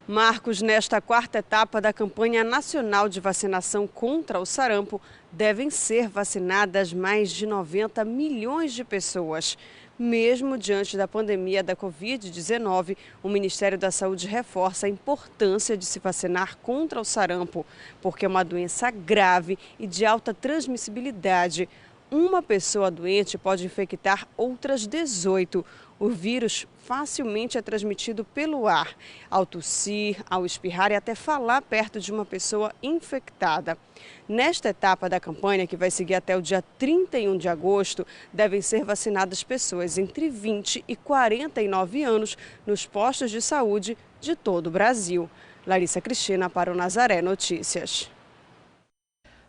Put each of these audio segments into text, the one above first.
Marcos, nesta quarta etapa da campanha nacional de vacinação contra o sarampo, devem ser vacinadas mais de 90 milhões de pessoas. Mesmo diante da pandemia da Covid-19, o Ministério da Saúde reforça a importância de se vacinar contra o sarampo, porque é uma doença grave e de alta transmissibilidade. Uma pessoa doente pode infectar outras 18. O vírus facilmente é transmitido pelo ar, ao tossir, ao espirrar e até falar perto de uma pessoa infectada. Nesta etapa da campanha, que vai seguir até o dia 31 de agosto, devem ser vacinadas pessoas entre 20 e 49 anos nos postos de saúde de todo o Brasil. Larissa Cristina para o Nazaré Notícias.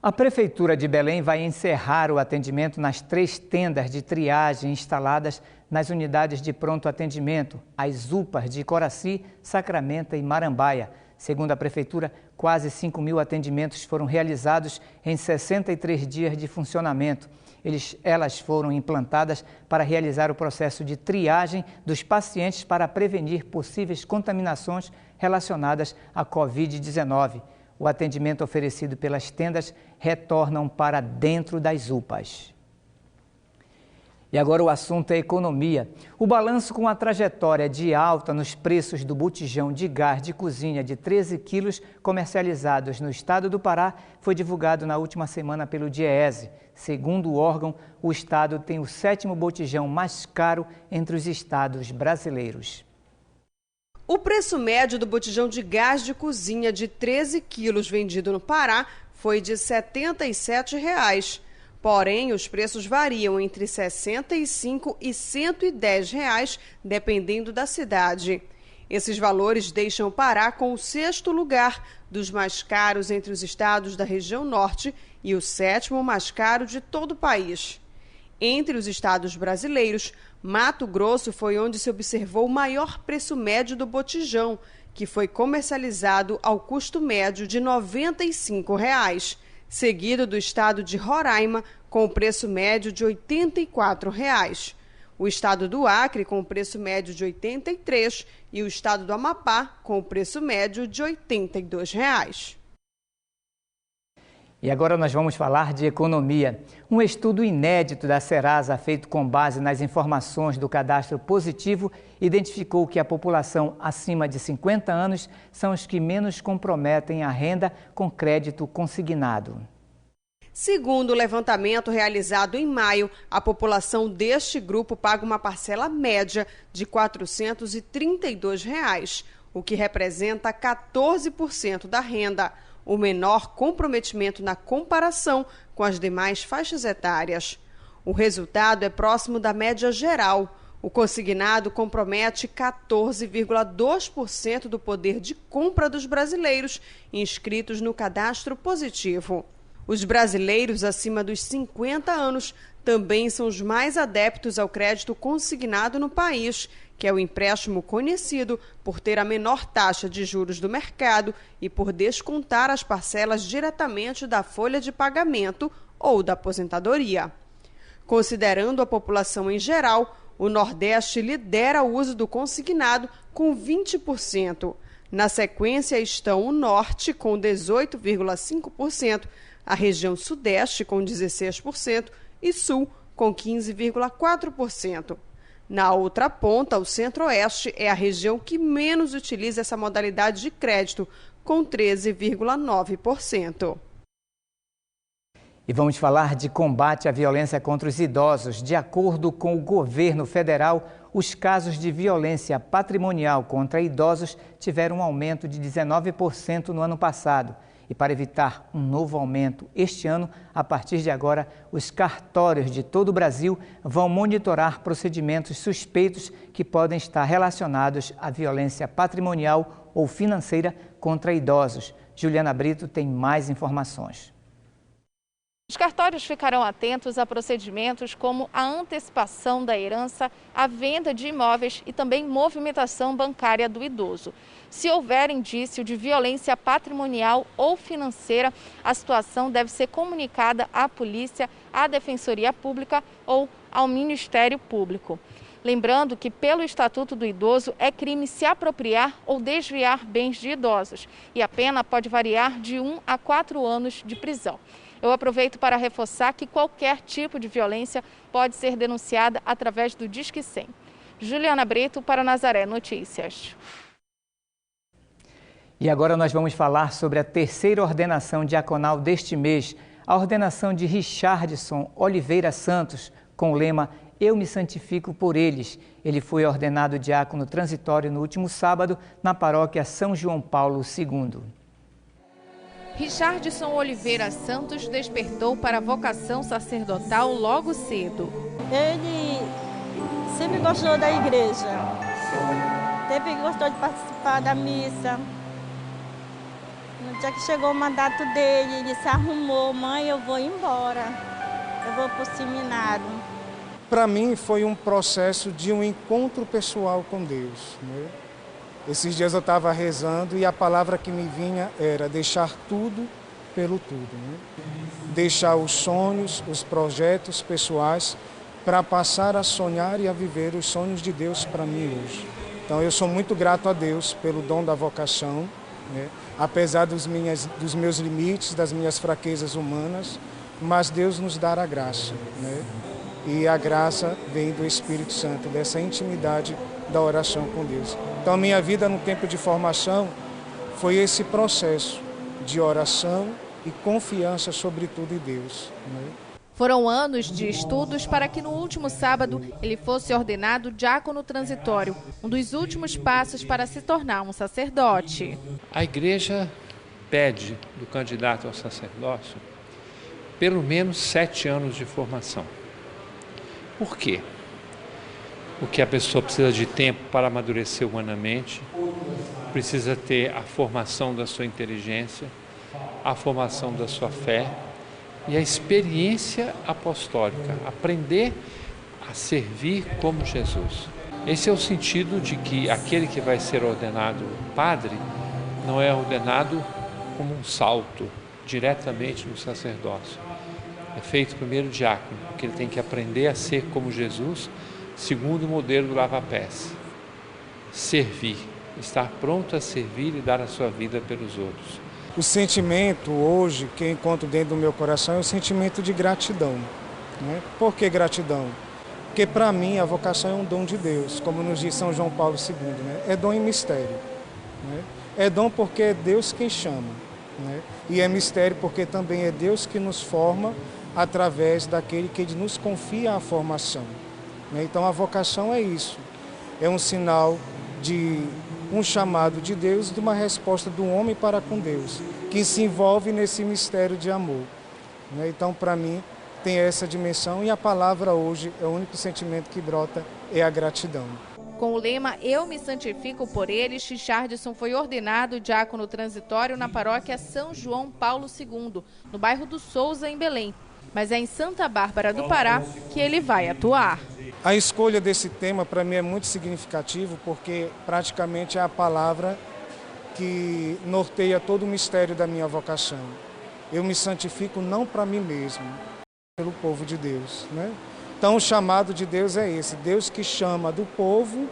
A Prefeitura de Belém vai encerrar o atendimento nas 3 tendas de triagem instaladas nas unidades de pronto atendimento, as UPAs de Coraci, Sacramento e Marambaia. Segundo a Prefeitura, quase 5.000 atendimentos foram realizados em 63 dias de funcionamento. Elas foram implantadas para realizar o processo de triagem dos pacientes para prevenir possíveis contaminações relacionadas à Covid-19. O atendimento oferecido pelas tendas retornam para dentro das UPAs. E agora o assunto é economia. O balanço com a trajetória de alta nos preços do botijão de gás de cozinha de 13 quilos comercializados no estado do Pará foi divulgado na última semana pelo DIEESE. Segundo o órgão, o estado tem o 7º botijão mais caro entre os estados brasileiros. O preço médio do botijão de gás de cozinha de 13 quilos vendido no Pará foi de R$ 77,00. Porém, os preços variam entre R$ 65 e R$ 110,00, dependendo da cidade. Esses valores deixam o Pará com o 6º lugar dos mais caros entre os estados da região norte e o 7º mais caro de todo o país. Entre os estados brasileiros, Mato Grosso foi onde se observou o maior preço médio do botijão, que foi comercializado ao custo médio de R$ 95,00, seguido do estado de Roraima, com o preço médio de R$ 84,00. O estado do Acre, com o preço médio de R$ 83,00, e o estado do Amapá, com o preço médio de R$ 82,00. E agora nós vamos falar de economia. Um estudo inédito da Serasa, feito com base nas informações do cadastro positivo, identificou que a população acima de 50 anos são os que menos comprometem a renda com crédito consignado. Segundo o levantamento realizado em maio, a população deste grupo paga uma parcela média de R$ 432,00, o que representa 14% da renda. O menor comprometimento na comparação com as demais faixas etárias. O resultado é próximo da média geral. O consignado compromete 14,2% do poder de compra dos brasileiros inscritos no cadastro positivo. Os brasileiros acima dos 50 anos também são os mais adeptos ao crédito consignado no país, que é o empréstimo conhecido por ter a menor taxa de juros do mercado e por descontar as parcelas diretamente da folha de pagamento ou da aposentadoria. Considerando a população em geral, o Nordeste lidera o uso do consignado com 20%. Na sequência estão o Norte, com 18,5%, a região Sudeste, com 16%, e Sul, com 15,4%. Na outra ponta, o Centro-Oeste é a região que menos utiliza essa modalidade de crédito, com 13,9%. E vamos falar de combate à violência contra os idosos. De acordo com o governo federal, os casos de violência patrimonial contra idosos tiveram um aumento de 19% no ano passado. E para evitar um novo aumento este ano, a partir de agora, os cartórios de todo o Brasil vão monitorar procedimentos suspeitos que podem estar relacionados à violência patrimonial ou financeira contra idosos. Juliana Brito tem mais informações. Os cartórios ficarão atentos a procedimentos como a antecipação da herança, a venda de imóveis e também movimentação bancária do idoso. Se houver indício de violência patrimonial ou financeira, a situação deve ser comunicada à polícia, à Defensoria Pública ou ao Ministério Público. Lembrando que, pelo Estatuto do Idoso, é crime se apropriar ou desviar bens de idosos e a pena pode variar de 1 a 4 anos de prisão. Eu aproveito para reforçar que qualquer tipo de violência pode ser denunciada através do Disque 100. Juliana Brito para Nazaré Notícias. E agora nós vamos falar sobre a terceira ordenação diaconal deste mês, a ordenação de Richardson Oliveira Santos, com o lema Eu me santifico por eles. Ele foi ordenado diácono transitório no último sábado na paróquia São João Paulo II. Richardson Oliveira Santos despertou para a vocação sacerdotal logo cedo. Ele sempre gostou da igreja, sempre gostou de participar da missa. No dia que chegou o mandato dele, ele se arrumou: mãe, eu vou embora, eu vou para o seminário. Para mim foi um processo de um encontro pessoal com Deus, né? Esses dias eu estava rezando e a palavra que me vinha era deixar tudo pelo tudo, né? Deixar os sonhos, os projetos pessoais para passar a sonhar e a viver os sonhos de Deus para mim hoje. Então eu sou muito grato a Deus pelo dom da vocação, né? Apesar dos meus limites, das minhas fraquezas humanas, mas Deus nos dá a graça, né? E a graça vem do Espírito Santo, dessa intimidade da oração com Deus. Então a minha vida no tempo de formação foi esse processo de oração e confiança sobretudo em Deus, né? Foram anos de estudos para que no último sábado ele fosse ordenado diácono transitório, um dos últimos passos para se tornar um sacerdote. A igreja pede do candidato ao sacerdócio pelo menos 7 anos de formação. Por quê? Porque a pessoa precisa de tempo para amadurecer humanamente, precisa ter a formação da sua inteligência, a formação da sua fé e a experiência apostólica, aprender a servir como Jesus. Esse é o sentido de que aquele que vai ser ordenado padre não é ordenado como um salto diretamente no sacerdócio. É feito primeiro diácono, porque ele tem que aprender a ser como Jesus, segundo o modelo do lava-pés. Servir, estar pronto a servir e dar a sua vida pelos outros. O sentimento hoje que eu encontro dentro do meu coração é o sentimento de gratidão, né? Por que gratidão? Porque para mim a vocação é um dom de Deus, como nos diz São João Paulo II, né? É dom e mistério, né? É dom porque é Deus quem chama, né? E é mistério porque também é Deus que nos forma através daquele que nos confia a formação, né? Então a vocação é isso, é um sinal de um chamado de Deus, de uma resposta do homem para com Deus, que se envolve nesse mistério de amor, né? Então, para mim, tem essa dimensão e a palavra hoje, é o único sentimento que brota, é a gratidão. Com o lema Eu me santifico por eles, Richardson foi ordenado diácono transitório na paróquia São João Paulo II, no bairro do Souza, em Belém. Mas é em Santa Bárbara do Pará que ele vai atuar. A escolha desse tema para mim é muito significativo porque praticamente é a palavra que norteia todo o mistério da minha vocação. Eu me santifico não para mim mesmo, pelo povo de Deus, né? Então o chamado de Deus é esse, Deus que chama do povo,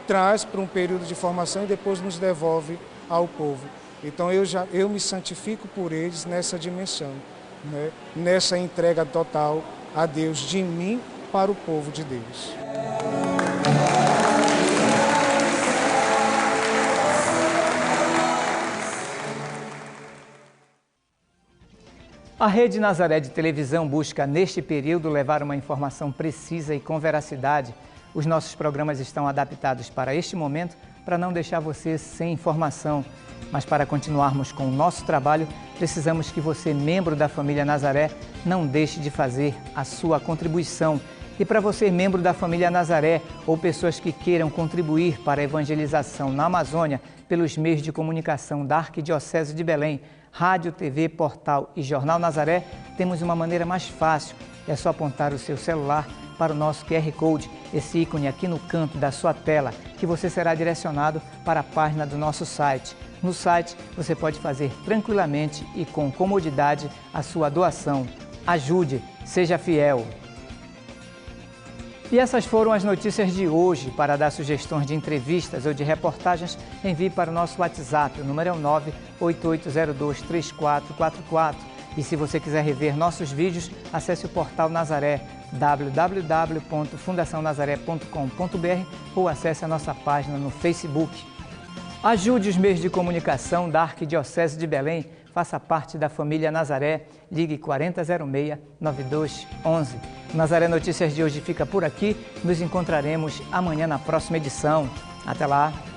traz para um período de formação e depois nos devolve ao povo. Então eu me santifico por eles nessa dimensão, né? Nessa entrega total a Deus de mim para o povo de Deus. A Rede Nazaré de Televisão busca, neste período, levar uma informação precisa e com veracidade. Os nossos programas estão adaptados para este momento, para não deixar você sem informação. Mas para continuarmos com o nosso trabalho, precisamos que você, membro da família Nazaré, não deixe de fazer a sua contribuição. E para você, membro da família Nazaré, ou pessoas que queiram contribuir para a evangelização na Amazônia, pelos meios de comunicação da Arquidiocese de Belém, Rádio, TV, Portal e Jornal Nazaré, temos uma maneira mais fácil. É só apontar o seu celular para o nosso QR Code, esse ícone aqui no canto da sua tela, que você será direcionado para a página do nosso site. No site, você pode fazer tranquilamente e com comodidade a sua doação. Ajude, seja fiel. E essas foram as notícias de hoje. Para dar sugestões de entrevistas ou de reportagens, envie para o nosso WhatsApp. O número é o 988023444. E se você quiser rever nossos vídeos, acesse o portal Nazaré, www.fundacionazaré.com.br ou acesse a nossa página no Facebook. Ajude os meios de comunicação da Arquidiocese de Belém. Faça parte da família Nazaré. Ligue 4006-9211. Nazaré Notícias de hoje fica por aqui. Nos encontraremos amanhã na próxima edição. Até lá!